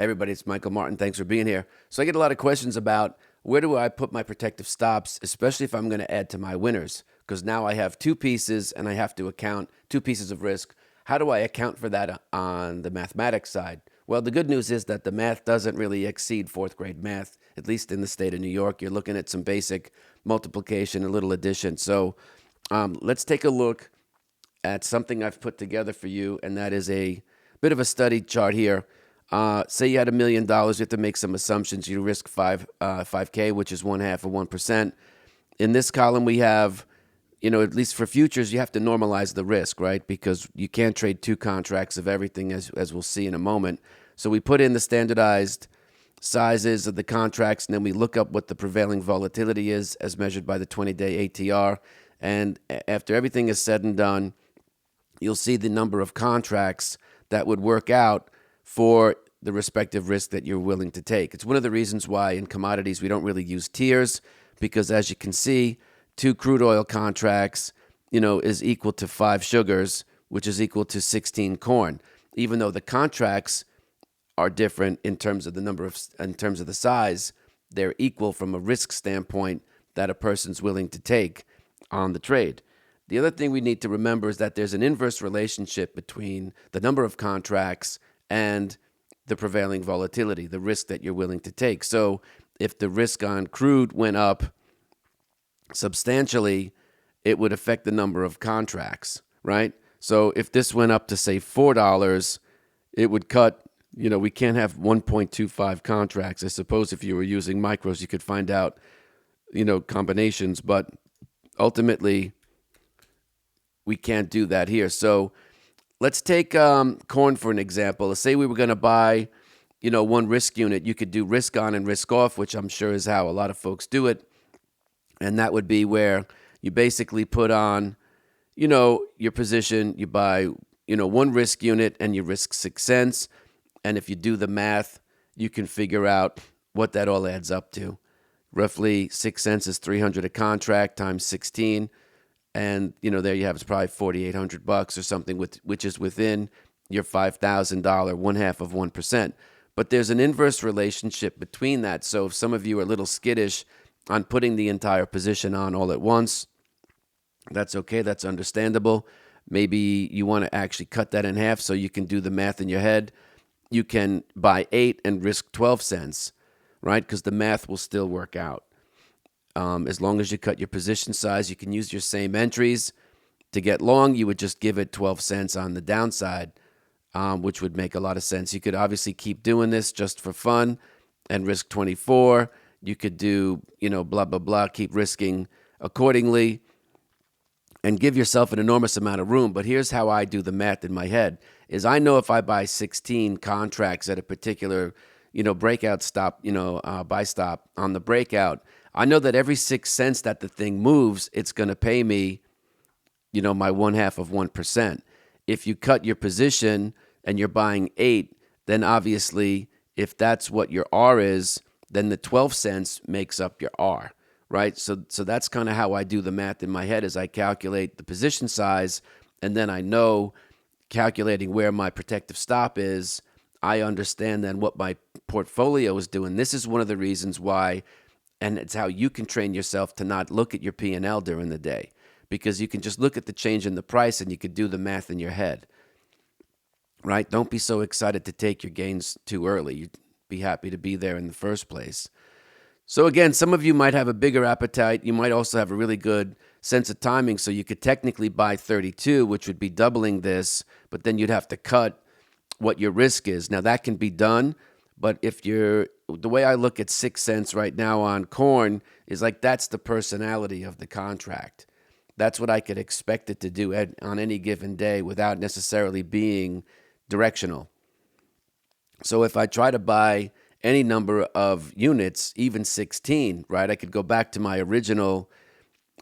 Hey everybody, it's Michael Martin. Thanks for being here. So I get a lot of questions about where do I put my protective stops, especially if I'm going to add to my winners, because now I have two pieces and I have to account two pieces of risk. How do I account for that on the mathematics side? Well, the good news is that the math doesn't really exceed fourth grade math, at least in the state of New York. You're looking at some basic multiplication, a little addition. So let's take a look at something I've put together for you, and that is a bit of a study chart here. Say you had $1 million, you have to make some assumptions. You risk 5K, which is 0.5%. In this column, we have, at least for futures, you have to normalize the risk, right? Because you can't trade two contracts of everything, as we'll see in a moment. So we put in the standardized sizes of the contracts, and then we look up what the prevailing volatility is as measured by the 20-day ATR. And after everything is said and done, you'll see the number of contracts that would work out for the respective risk that you're willing to take. It's one of the reasons why in commodities we don't really use tiers, because as you can see, 2 crude oil contracts, is equal to 5 sugars, which is equal to 16 corn. Even though the contracts are different in terms of the size, they're equal from a risk standpoint that a person's willing to take on the trade. The other thing we need to remember is that there's an inverse relationship between the number of contracts and the prevailing volatility, the risk that you're willing to take. So if the risk on crude went up substantially, it would affect the number of contracts, right? So if this went up to, say, $4, it would cut, we can't have 1.25 contracts. I suppose if you were using micros, you could find out, combinations, but ultimately, we can't do that here. So let's take corn for an example. Let's say we were going to buy, one risk unit. You could do risk on and risk off, which I'm sure is how a lot of folks do it. And that would be where you basically put on, your position. You buy, one risk unit and you risk 6 cents. And if you do the math, you can figure out what that all adds up to. Roughly 6 cents is $300 a contract times 16. And, there you have, it's probably $4,800 or something, which is within your $5,000, 0.5%. But there's an inverse relationship between that. So if some of you are a little skittish on putting the entire position on all at once, that's okay. That's understandable. Maybe you want to actually cut that in half so you can do the math in your head. You can buy 8 and risk 12 cents, right? Because the math will still work out. As long as you cut your position size, you can use your same entries. To get long, you would just give it 12 cents on the downside, which would make a lot of sense. You could obviously keep doing this just for fun and risk 24. You could do, blah, blah, blah, keep risking accordingly and give yourself an enormous amount of room. But here's how I do the math in my head, is I know if I buy 16 contracts at a particular, breakout stop, buy stop on the breakout, I know that every 6 cents that the thing moves, it's going to pay me, my 0.5%. If you cut your position and you're buying 8, then obviously if that's what your R is, then the 12 cents makes up your R, right? So that's kind of how I do the math in my head, is I calculate the position size, and then I know, calculating where my protective stop is, I understand then what my portfolio is doing. This is one of the reasons why, and it's how you can train yourself to not look at your P&L during the day, because you can just look at the change in the price and you could do the math in your head, right? Don't be so excited to take your gains too early. You'd be happy to be there in the first place. So again, some of you might have a bigger appetite. You might also have a really good sense of timing. So you could technically buy 32, which would be doubling this, but then you'd have to cut what your risk is. Now that can be done, but the way I look at 6 cents right now on corn is like that's the personality of the contract. That's what I could expect it to do on any given day without necessarily being directional. So if I try to buy any number of units, even 16, right, I could go back to my original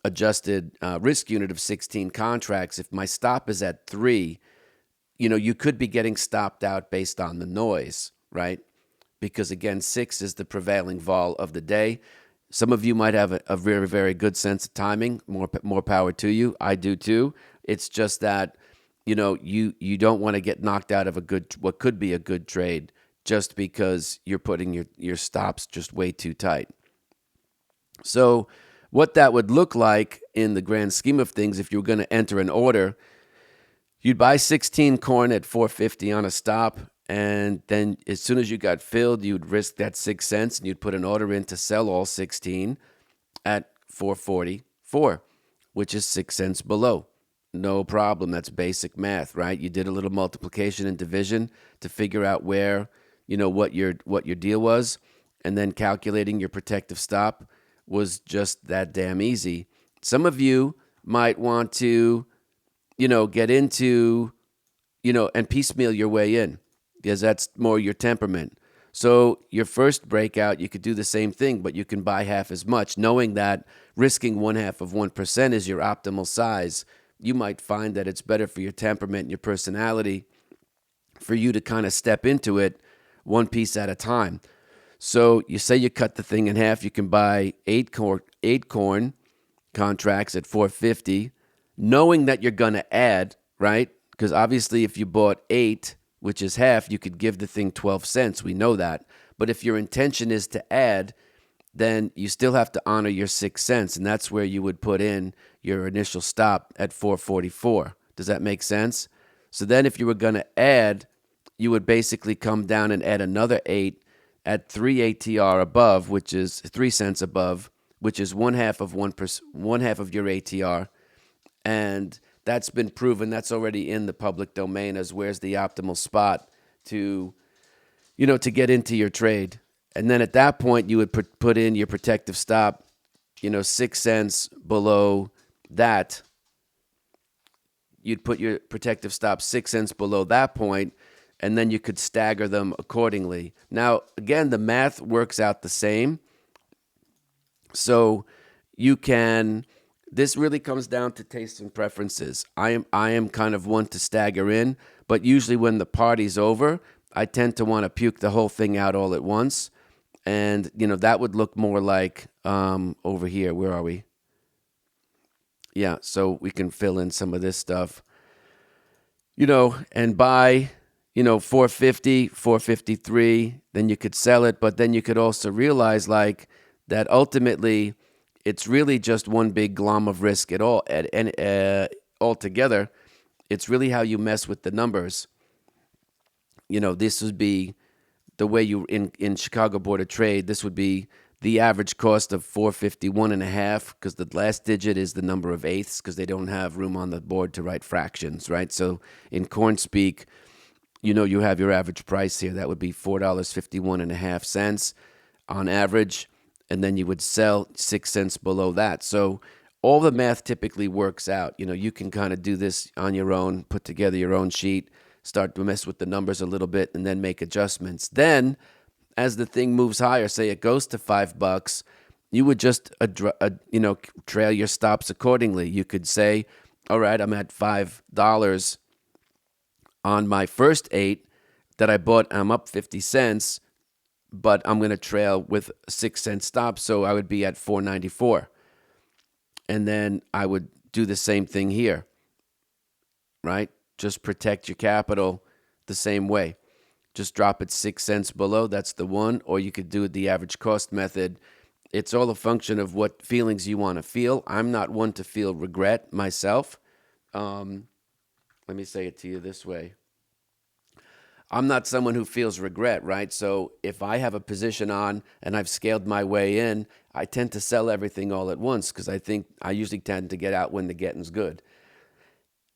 adjusted risk unit of 16 contracts. If my stop is at 3, you could be getting stopped out based on the noise, right? Because again, 6 is the prevailing vol of the day. Some of you might have a very, very good sense of timing. More power to you. I do too. It's just that, you don't want to get knocked out of what could be a good trade just because you're putting your stops just way too tight. So what that would look like in the grand scheme of things, if you were going to enter an order, you'd buy 16 corn at 450 on a stop, and then as soon as you got filled, you'd risk that 6 cents and you'd put an order in to sell all 16 at 444, which is 6 cents below. No problem. That's basic math, right? You did a little multiplication and division to figure out where, what your deal was, and then calculating your protective stop was just that damn easy. Some of you might want to, get into, and piecemeal your way in, because that's more your temperament. So your first breakout, you could do the same thing, but you can buy half as much, knowing that risking 0.5% is your optimal size. You might find that it's better for your temperament and your personality for you to kind of step into it one piece at a time. So you say you cut the thing in half, you can buy eight corn contracts at 450, knowing that you're going to add, right? Because obviously if you bought 8, which is half, you could give the thing 12 cents. We know that. But if your intention is to add, then you still have to honor your 6 cents. And that's where you would put in your initial stop at 444. Does that make sense? So then if you were going to add, you would basically come down and add another 8 at 3 ATR above, which is 3 cents above, which is one half of your ATR. And that's been proven. That's already in the public domain as where's the optimal spot to get into your trade. And then at that point, you would put in your protective stop, 6 cents below that. You'd put your protective stop 6 cents below that point, and then you could stagger them accordingly. Now, again, the math works out the same. So this really comes down to taste and preferences. I am kind of one to stagger in, but usually when the party's over, I tend to want to puke the whole thing out all at once. And, that would look more like over here. Where are we? Yeah, so we can fill in some of this stuff, and buy, 450, 453, then you could sell it. But then you could also realize that ultimately it's really just one big glom of risk at all. Altogether, it's really how you mess with the numbers. This would be the way in Chicago Board of Trade, this would be the average cost of 451.5, because the last digit is the number of eighths, because they don't have room on the board to write fractions, right? So in corn speak, you have your average price here. That would be $4.51.5 on average, and then you would sell 6 cents below that. So all the math typically works out. You can kind of do this on your own, put together your own sheet, start to mess with the numbers a little bit, and then make adjustments. Then, as the thing moves higher, say it goes to $5, you would just trail your stops accordingly. You could say, all right, I'm at $5 on my first 8 that I bought. I'm up 50 cents, but I'm going to trail with a 6 cent stop, so I would be at $4.94. And then I would do the same thing here, right? Just protect your capital the same way. Just drop it 6 cents below. That's the one. Or you could do the average cost method. It's all a function of what feelings you want to feel. I'm not one to feel regret myself. Let me say it to you this way. I'm not someone who feels regret, right? So if I have a position on and I've scaled my way in, I tend to sell everything all at once, because I think I usually tend to get out when the getting's good.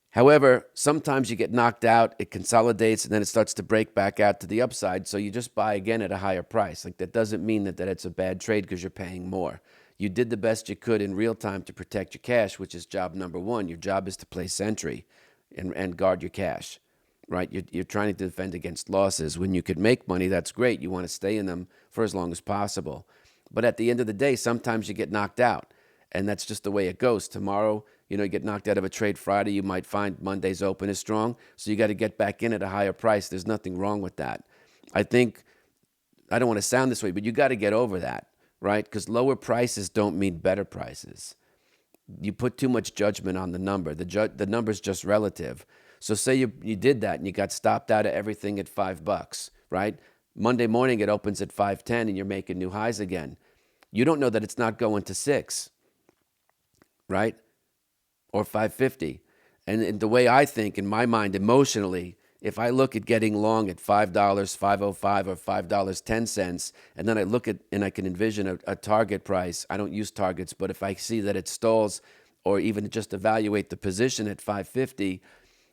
However, sometimes you get knocked out, it consolidates, and then it starts to break back out to the upside. So you just buy again at a higher price. That doesn't mean that it's a bad trade because you're paying more. You did the best you could in real time to protect your cash, which is job number one. Your job is to play sentry and guard your cash, right? You're trying to defend against losses. When you could make money, that's great. You want to stay in them for as long as possible. But at the end of the day, sometimes you get knocked out, and that's just the way it goes. Tomorrow, you get knocked out of a trade Friday, you might find Monday's open is strong, so you got to get back in at a higher price. There's nothing wrong with that. I think, I don't want to sound this way, but you got to get over that, right? Because lower prices don't mean better prices. You put too much judgment on the number. The number's just relative. So say you did that and you got stopped out of everything at $5, right? Monday morning it opens at 510 and you're making new highs again. You don't know that it's not going to 6, right? Or 550. And the way I think in my mind emotionally, if I look at getting long at $5, 505 or $5.10, and then I look at and I can envision a target price. I don't use targets, but if I see that it stalls or even just evaluate the position at 550,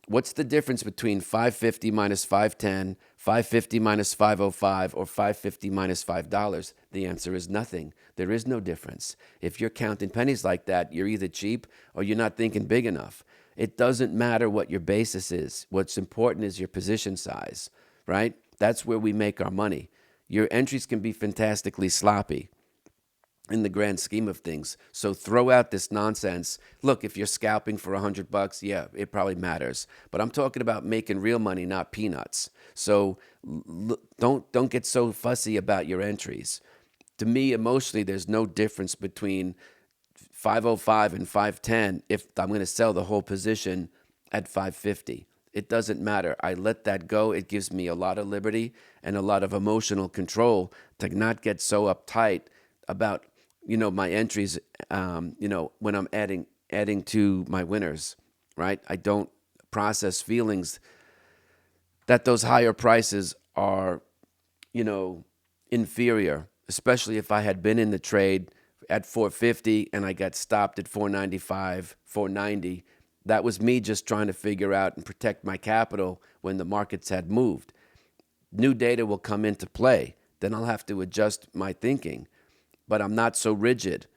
what's the difference between 550 minus 510, 550 minus 505, or 550 minus $5? The answer is nothing. There is no difference. If you're counting pennies like that, you're either cheap or you're not thinking big enough. It doesn't matter what your basis is. What's important is your position size, right? That's where we make our money. Your entries can be fantastically sloppy in the grand scheme of things. So throw out this nonsense. Look, if you're scalping for $100, yeah, it probably matters. But I'm talking about making real money, not peanuts. So don't get so fussy about your entries. To me, emotionally, there's no difference between 505 and 510 if I'm going to sell the whole position at 550. It doesn't matter. I let that go. It gives me a lot of liberty and a lot of emotional control to not get so uptight about my entries, when I'm adding to my winners, right? I don't process feelings that those higher prices are, inferior, especially if I had been in the trade at 450 and I got stopped at 495, 490. That was me just trying to figure out and protect my capital when the markets had moved. New data will come into play. Then I'll have to adjust my thinking. But I'm not so rigid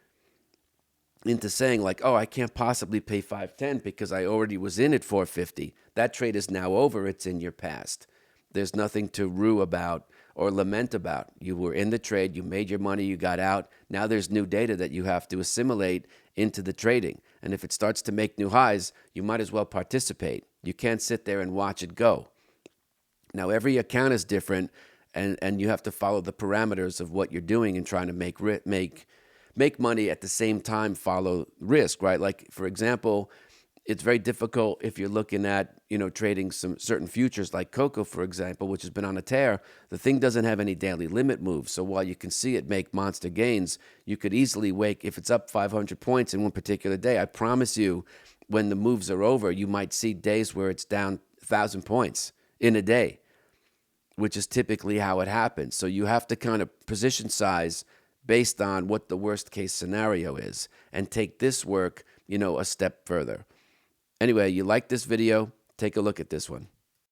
into saying like, oh, I can't possibly pay 510 because I already was in at 450. That trade is now over. It's in your past. There's nothing to rue about or lament about. You were in the trade, you made your money, you got out. Now there's new data that you have to assimilate into the trading. And if it starts to make new highs, you might as well participate. You can't sit there and watch it go. Now every account is different, and you have to follow the parameters of what you're doing and trying to make money at the same time follow risk, right? Like, for example, it's very difficult if you're looking at, trading some certain futures like cocoa, for example, which has been on a tear. The thing doesn't have any daily limit moves. So while you can see it make monster gains, you could easily wake, if it's up 500 points in one particular day, I promise you, when the moves are over, you might see days where it's down 1,000 points in a day, which is typically how it happens. So you have to kind of position size based on what the worst case scenario is and take this work, a step further. Anyway, you like this video? Take a look at this one.